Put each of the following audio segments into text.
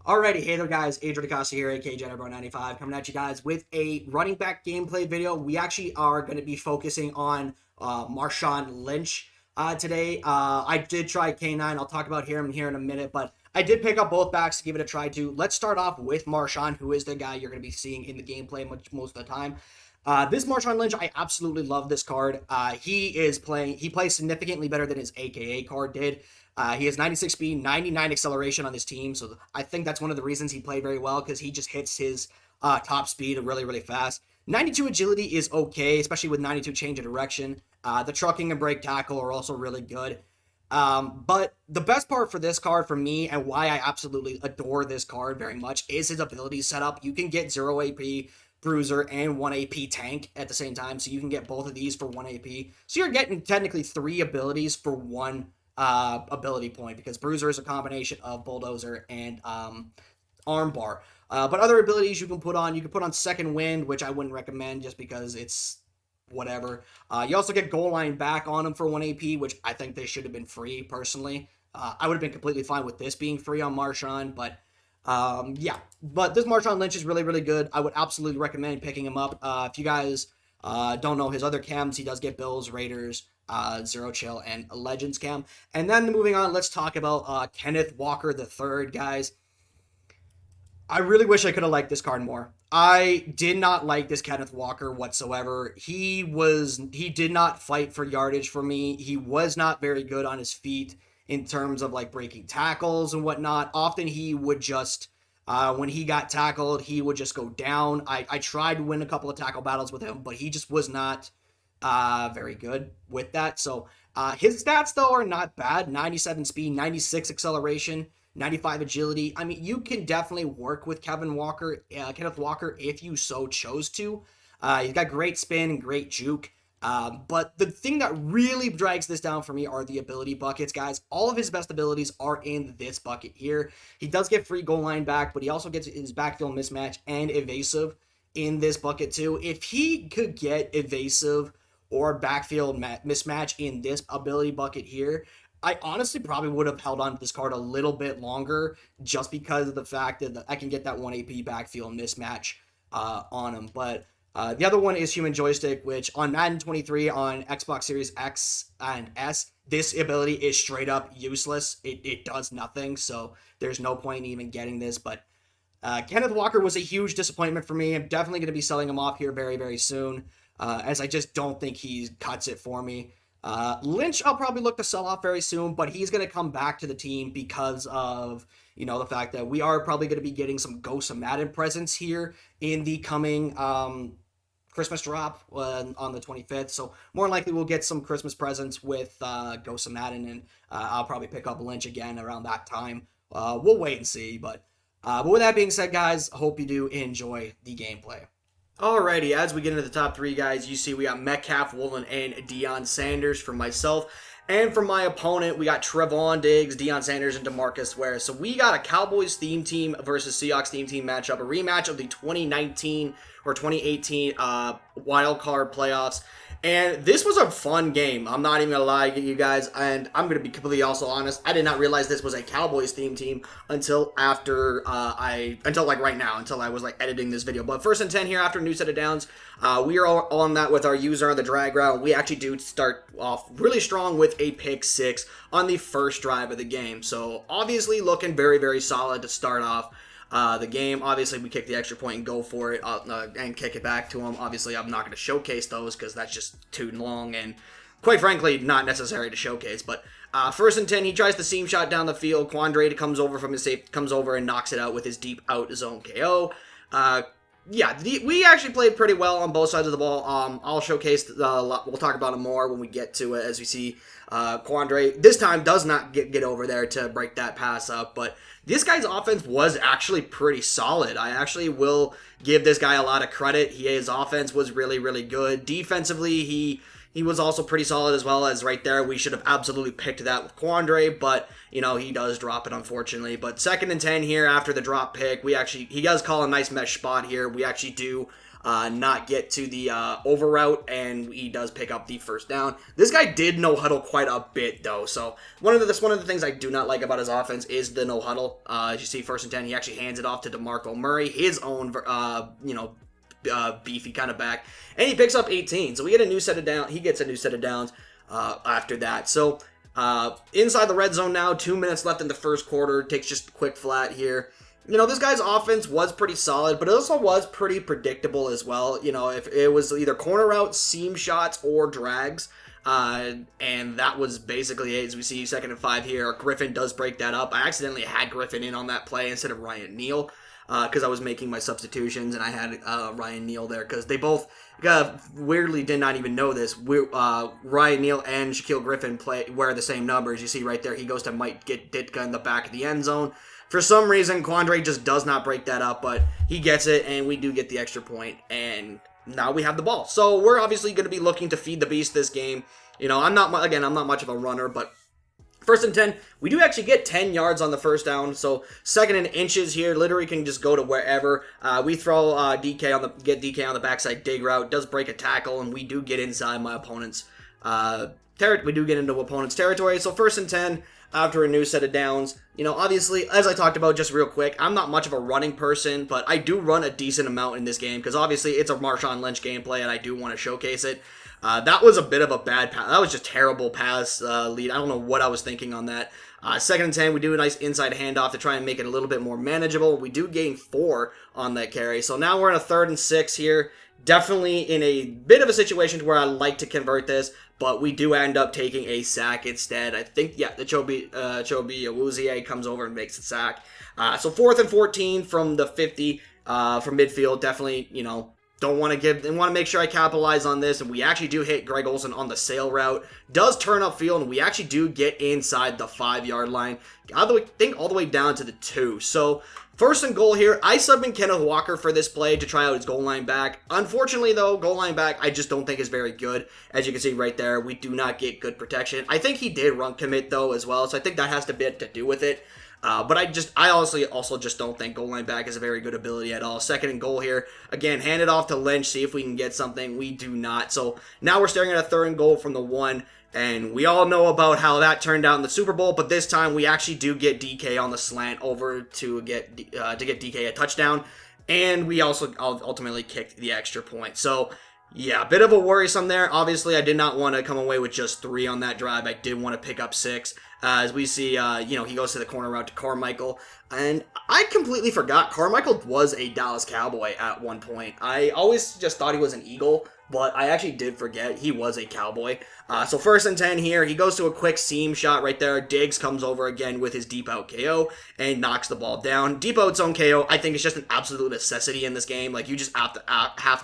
Alrighty, hey there guys, Adrian DaCosta here, aka JetBro95, coming at you guys with a running back gameplay video. We actually are going to be focusing on Marshawn Lynch today. I did try K9, I'll talk about him here in a minute, but I did pick up both backs to give it a try too. Let's start off with Marshawn, who is the guy you're going to be seeing in the gameplay most of the time. This Marshawn Lynch, I absolutely love this card. He plays significantly better than his AKA card did. He has 96 speed, 99 acceleration on this team, so I think that's one of the reasons he played very well, because he just hits his top speed really, really fast. 92 agility is okay, especially with 92 change of direction. The trucking and break tackle are also really good. But the best part for this card for me, and why I absolutely adore this card very much, is his ability setup. You can get 0 AP bruiser and 1 AP tank at the same time, so you can get both of these for 1 AP. So you're getting technically 3 abilities for 1 ability point, because bruiser is a combination of bulldozer and armbar. But other abilities you can put on second wind, which I wouldn't recommend just because it's whatever. You also get goal line back on him for 1 AP, which I think they should have been free personally. I would have been completely fine with this being free on Marshawn, but yeah. But this Marshawn Lynch is really, really good. I would absolutely recommend picking him up. If you guys don't know his other cams, he does get Bills, Raiders, Zero Chill, and a Legends cam. And then moving on, let's talk about Kenneth Walker III, guys. I really wish I could have liked this card more. I did not like this Kenneth Walker whatsoever. He did not fight for yardage for me. He was not very good on his feet in terms of like breaking tackles and whatnot. Often he would just, when he got tackled, he would just go down. I tried to win a couple of tackle battles with him, but he just was not very good with that. So his stats though are not bad. 97 speed, 96 acceleration, 95 agility. I mean, you can definitely work with Kenneth Walker if you so chose to. He's got great spin and great juke. But the thing that really drags this down for me are the ability buckets, guys. All of his best abilities are in this bucket here. He does get free goal line back, but he also gets his backfield mismatch and evasive in this bucket too. If he could get evasive or backfield mismatch in this ability bucket here, I honestly probably would have held on to this card a little bit longer, just because of the fact that I can get that 1 AP backfield mismatch on him. But the other one is Human Joystick, which on Madden 23 on Xbox Series X and S, this ability is straight up useless. It does nothing, so there's no point in even getting this. But Kenneth Walker was a huge disappointment for me. I'm definitely going to be selling him off here very, very soon, as I just don't think he cuts it for me. Lynch, I'll probably look to sell off very soon, but he's going to come back to the team because of, the fact that we are probably going to be getting some Ghost of Madden presents here in the coming Christmas drop on the 25th. So more likely we'll get some Christmas presents with Ghost of Madden, and I'll probably pick up Lynch again around that time. We'll wait and see, but with that being said, guys, I hope you do enjoy the gameplay. Alrighty, as we get into the top 3, guys, you see we got Metcalf, Woolen, and Deion Sanders for myself. And for my opponent, we got Trevon Diggs, Deion Sanders, and DeMarcus Ware. So we got a Cowboys theme team versus Seahawks theme team matchup, a rematch of the 2019 or 2018 wild card playoffs. And this was a fun game. I'm not even going to lie to you guys, and I'm going to be completely also honest. I did not realize this was a Cowboys theme team until after right now, until I was like editing this video. But 1st and 10 here after new set of downs. We are all on that with our user on the drag route. We actually do start off really strong with a pick 6 on the first drive of the game. So obviously looking very, very solid to start off the game. Obviously, we kick the extra point and go for it and kick it back to him. Obviously, I'm not going to showcase those because that's just too long and, quite frankly, not necessary to showcase. But 1st and 10, he tries the seam shot down the field. Quandre comes over from his safe, comes over and knocks it out with his deep out zone KO. We actually played pretty well on both sides of the ball. I'll showcase, we'll talk about it more when we get to it, as we see Quandre this time does not get over there to break that pass up, but this guy's offense was actually pretty solid. I actually will give this guy a lot of credit. His offense was really, really good. Defensively, he was also pretty solid as well. As right there, we should have absolutely picked that with Quandre, but he does drop it, unfortunately. But 2nd and 10 here after the drop pick, he does call a nice mesh spot here. We actually do not get to the over route, and he does pick up the first down. This guy did no huddle quite a bit though, so one of the things I do not like about his offense is the no huddle. As you see, 1st and 10, he actually hands it off to DeMarco Murray, his own beefy kind of back, and he picks up 18. So we get a new set of down. He gets a new set of downs after that. So inside the red zone now, 2 minutes left in the first quarter. Takes just a quick flat here. This guy's offense was pretty solid, but it also was pretty predictable as well. If it was either corner routes, seam shots, or drags. And that was basically it. As we see 2nd and 5 here, Griffin does break that up. I accidentally had Griffin in on that play instead of Ryan Neal, because I was making my substitutions, and I had Ryan Neal there, because they both weirdly did not even know this. Ryan Neal and Shaquille Griffin wear the same numbers. You see right there, he goes to Mike Ditka in the back of the end zone. For some reason, Quandre just does not break that up, but he gets it, and we do get the extra point, and now we have the ball. So we're obviously going to be looking to feed the beast this game. I'm not much of a runner, but 1st and 10, we do actually get 10 yards on the first down, so 2nd and inches here, literally can just go to wherever. We throw DK on the backside dig route, does break a tackle, and we do get inside my opponent's we do get into opponent's territory. So 1st and 10 after a new set of downs. Obviously, as I talked about just real quick, I'm not much of a running person, but I do run a decent amount in this game, because obviously it's a Marshawn Lynch gameplay, and I do want to showcase it. That was a bit of a bad pass. That was just terrible pass lead. I don't know what I was thinking on that. 2nd and 10, we do a nice inside handoff to try and make it a little bit more manageable. We do gain 4 on that carry. So now we're in a 3rd and 6 here. Definitely in a bit of a situation where I like to convert this, but we do end up taking a sack instead. I think, the Chobi Awuzie comes over and makes a sack. So 4th and 14 from the 50 from midfield. Definitely, want to make sure I capitalize on this, and we actually do hit Greg Olsen on the sail route. Does turn upfield, and we actually do get inside the 5-yard line. All the way down to the 2. So 1st and goal here. I subbed in Kenneth Walker for this play to try out his goal line back. Unfortunately, though, goal line back I just don't think is very good. As you can see right there, we do not get good protection. I think he did run commit, though, as well, so I think that has a bit to do with it. But I also just don't think goal line back is a very good ability at all. 2nd and goal here. Again, hand it off to Lynch, see if we can get something. We do not. So now we're staring at a 3rd and goal from the 1. And we all know about how that turned out in the Super Bowl, but this time we actually do get DK on the slant over to get DK a touchdown, and we also ultimately kicked the extra point. So yeah, a bit of a worrisome there. Obviously, I did not want to come away with just 3 on that drive. I did want to pick up 6. As we see, he goes to the corner route to Carmichael, and I completely forgot Carmichael was a Dallas Cowboy at one point. I always just thought he was an Eagle, but I actually did forget he was a Cowboy. So 1st and 10 here. He goes to a quick seam shot right there. Diggs comes over again with his deep out KO and knocks the ball down. Deep out zone KO, I think, is just an absolute necessity in this game. Like, you just have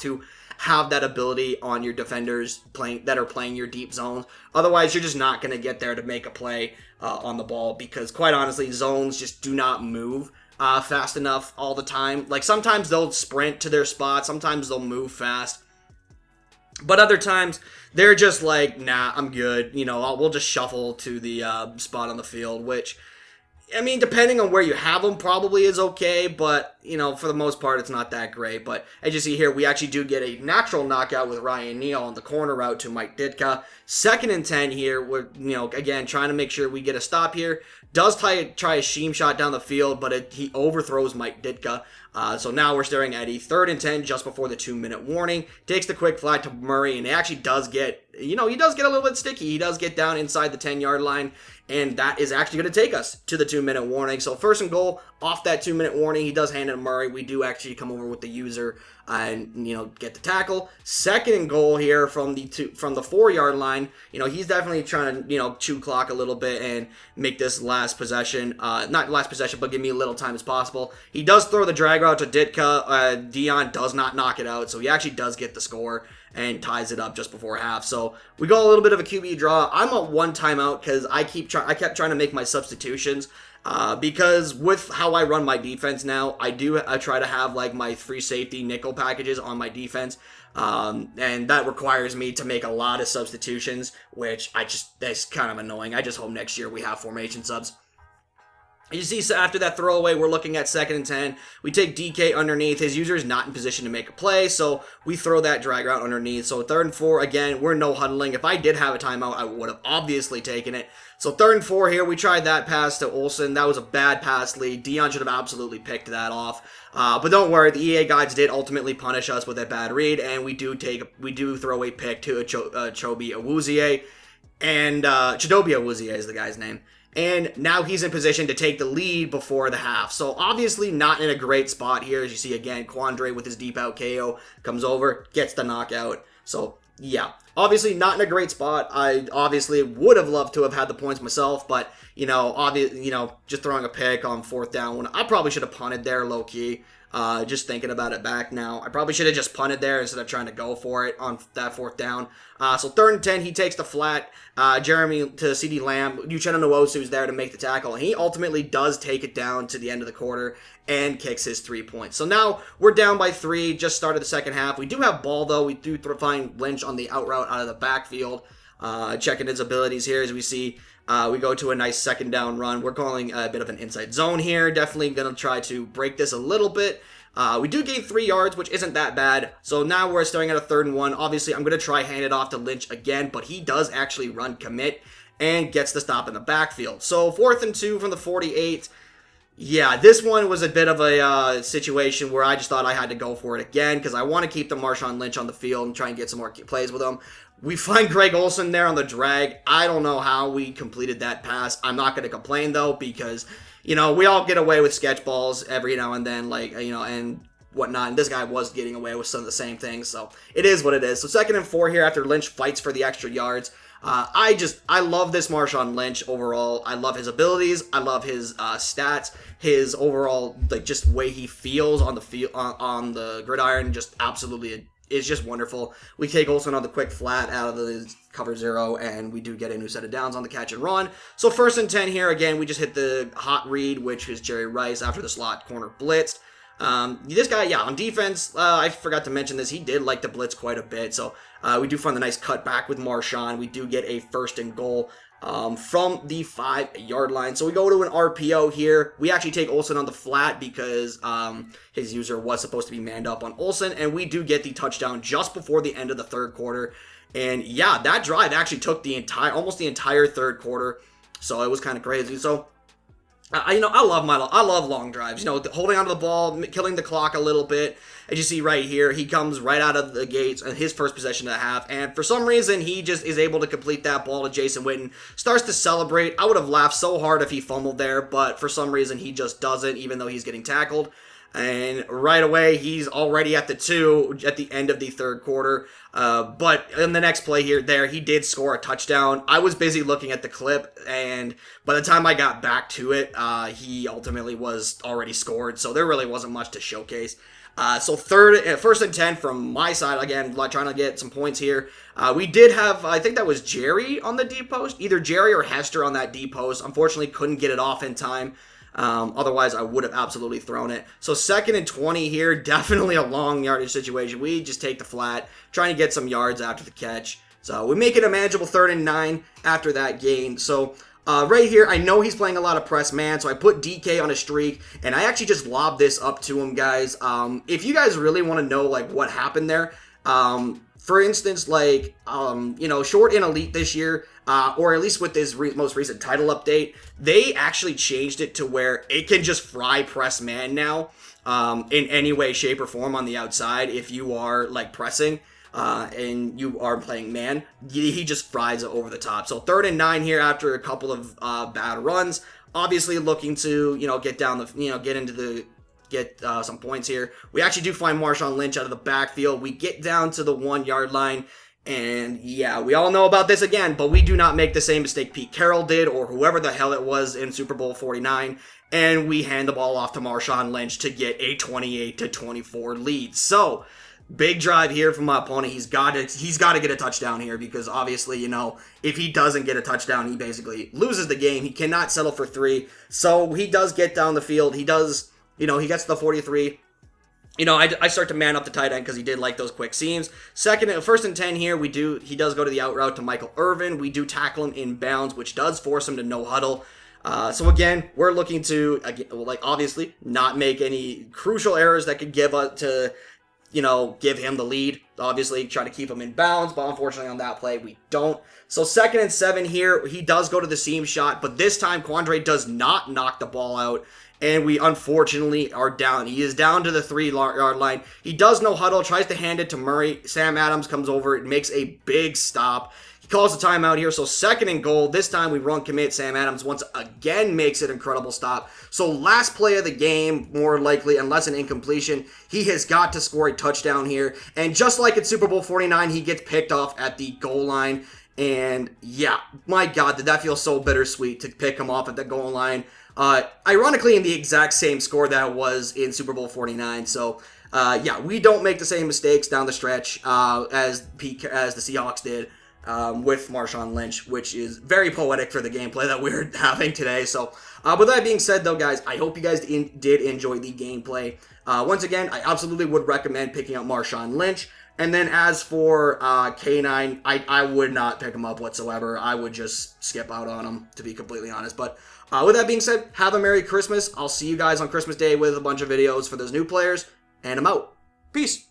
to have that ability on your defenders that are playing your deep zones. Otherwise, you're just not going to get there to make a play on the ball, because quite honestly, zones just do not move fast enough all the time. Like, sometimes they'll sprint to their spot, sometimes they'll move fast, but other times they're just like, nah, I'm good. We'll just shuffle to the spot on the field, which, I mean, depending on where you have them, probably is okay, but, for the most part, it's not that great. But as you see here, we actually do get a natural knockout with Ryan Neal on the corner route to Mike Ditka. 2nd and 10 here. We're, again, trying to make sure we get a stop here. Does try a seam shot down the field, but he overthrows Mike Ditka. So now we're staring at a 3rd and 10 just before the 2-minute warning. Takes the quick flat to Murray, and he actually does get, he does get a little bit sticky. He does get down inside the 10-yard line, and that is actually going to take us to the 2-minute warning. So 1st and goal off that 2-minute warning. He does hand it to Murray. We do actually come over with the user and, get the tackle. 2nd and goal here from the 4-yard line. He's definitely trying to, chew clock a little bit and make this last possession, not last possession, but give me a little time as possible. He does throw the drag route to Ditka. Dion does not knock it out, so he actually does get the score and ties it up just before half. So we go a little bit of a QB draw. I'm at 1 timeout because I kept trying to make my substitutions. Because with how I run my defense now, I try to have like my free safety nickel packages on my defense, and that requires me to make a lot of substitutions, which that's kind of annoying. I just hope next year we have formation subs. You see, so after that throwaway, we're looking at 2nd and 10. We take DK underneath. His user is not in position to make a play, so we throw that drag route underneath. So 3rd and 4, again, we're no huddling. If I did have a timeout, I would have obviously taken it. So 3rd and 4 here, we tried that pass to Olsen. That was a bad pass lead. Dion should have absolutely picked that off. But don't worry, the EA guides did ultimately punish us with a bad read, and we do throw a pick to Chobi Awuzie. And Chidobe Awuzie is the guy's name. And now he's in position to take the lead before the half. So obviously not in a great spot here. As you see again, Quandre with his deep out KO comes over, gets the knockout. So yeah, obviously not in a great spot. I obviously would have loved to have had the points myself, but just throwing a pick on 4th down when I probably should have punted there low key. Just thinking about it back now, I probably should have just punted there instead of trying to go for it on that 4th down. So 3rd and 10, he takes the flat. Jeremy to CD Lamb. Uchenna Nwosu's there to make the tackle, and he ultimately does take it down to the end of the quarter and kicks his 3 points. So now we're down by 3, just started the second half. We do have ball, though. We do find Lynch on the out route out of the backfield. Checking his abilities here as we see. We go to a nice 2nd down run. We're calling a bit of an inside zone here. Definitely going to try to break this a little bit. We do gain 3 yards, which isn't that bad. So now we're starting at a 3rd and 1. Obviously, I'm going to try hand it off to Lynch again, but he does actually run commit and gets the stop in the backfield. So 4th and 2 from the 48. Yeah, this one was a bit of a situation where I just thought I had to go for it again because I want to keep the Marshawn Lynch on the field and try and get some more plays with him. We find Greg Olsen there on the drag. I don't know how we completed that pass. I'm not going to complain, though, because, we all get away with sketch balls every now and then, and whatnot. And this guy was getting away with some of the same things, so it is what it is. So 2nd and 4 here after Lynch fights for the extra yards. I love this Marshawn Lynch overall. I love his abilities. I love his stats. His overall, just way he feels on the field, on the gridiron, just absolutely is just wonderful. We take Olsen on the quick flat out of the cover 0, and we do get a new set of downs on the catch and run. So 1st and 10 here. Again, we just hit the hot read, which is Jerry Rice after the slot corner blitzed. This guy, on defense, I forgot to mention this. He did like to blitz quite a bit. So we do find the nice cut back with Marshawn. We do get a 1st and goal from the 5-yard line. So we go to an RPO here. We actually take Olsen on the flat because his user was supposed to be manned up on Olsen, and we do get the touchdown just before the end of the 3rd quarter. And yeah, that drive actually took almost the entire 3rd quarter. So it was kind of crazy. So I love long drives. Holding onto the ball, killing the clock a little bit. As you see right here, he comes right out of the gates on his first possession of the half, and for some reason, he just is able to complete that ball to Jason Witten. Starts to celebrate. I would have laughed so hard if he fumbled there, but for some reason, he just doesn't, even though he's getting tackled. And right away, he's already at the 2 at the end of the 3rd quarter. But in the next play he did score a touchdown. I was busy looking at the clip, and by the time I got back to it, he ultimately was already scored. So there really wasn't much to showcase. So 1st and 10 from my side, again, trying to get some points here. We did have, I think that was Jerry on the deep post, either Jerry or Hester on that deep post. Unfortunately, couldn't get it off in time. Otherwise, I would have absolutely thrown it. So 2nd and 20 here, definitely a long yardage situation. We just take the flat, trying to get some yards after the catch. So we make it a manageable 3rd and 9 after that gain. So right here, I know he's playing a lot of press man, so I put DK on a streak, and I actually just lobbed this up to him, guys. If you guys really want to know what happened there, for instance, Short and Elite this year, or at least with this most recent title update, they actually changed it to where it can just fry press man now, in any way, shape, or form on the outside. If you are pressing, and you are playing man, he just fries it over the top. So 3rd and 9 here after a couple of bad runs. Obviously looking to get down the get some points here. We actually do find Marshawn Lynch out of the backfield. We get down to the 1-yard line, and yeah, we all know about this again, but we do not make the same mistake Pete Carroll did, or whoever the hell it was in Super Bowl 49, and we hand the ball off to Marshawn Lynch to get a 28-24 lead. So big drive here from my opponent. He's got to get a touchdown here, because obviously, if he doesn't get a touchdown, he basically loses the game. He cannot settle for 3. So he does get down the field. He does, he gets to the 43. I start to man up the tight end because he did like those quick seams. 1st and 10 here, he does go to the out route to Michael Irvin. We do tackle him in bounds, which does force him to no huddle. So again, we're looking to, like, obviously not make any crucial errors that could give us to, give him the lead. Obviously, try to keep him in bounds, but unfortunately on that play, we don't. So 2nd and 7 here, he does go to the seam shot, but this time Quandre does not knock the ball out, and we unfortunately are down. He is down to the 3-yard line. He does no huddle, tries to hand it to Murray. Sam Adams comes over and makes a big stop. He calls the timeout here, so 2nd and goal. This time we run commit. Sam Adams once again makes an incredible stop. So last play of the game, more likely, unless an incompletion, he has got to score a touchdown here. And just like in Super Bowl 49, he gets picked off at the goal line. And yeah, my God, did that feel so bittersweet to pick him off at the goal line. Ironically, in the exact same score that it was in Super Bowl 49. So yeah, we don't make the same mistakes down the stretch as the Seahawks did. With Marshawn Lynch, which is very poetic for the gameplay that we're having today. So, with that being said, though, guys, I hope you guys did enjoy the gameplay. Once again, I absolutely would recommend picking up Marshawn Lynch. And then as for K9, I would not pick him up whatsoever. I would just skip out on him, to be completely honest. But with that being said, have a Merry Christmas. I'll see you guys on Christmas Day with a bunch of videos for those new players. And I'm out. Peace.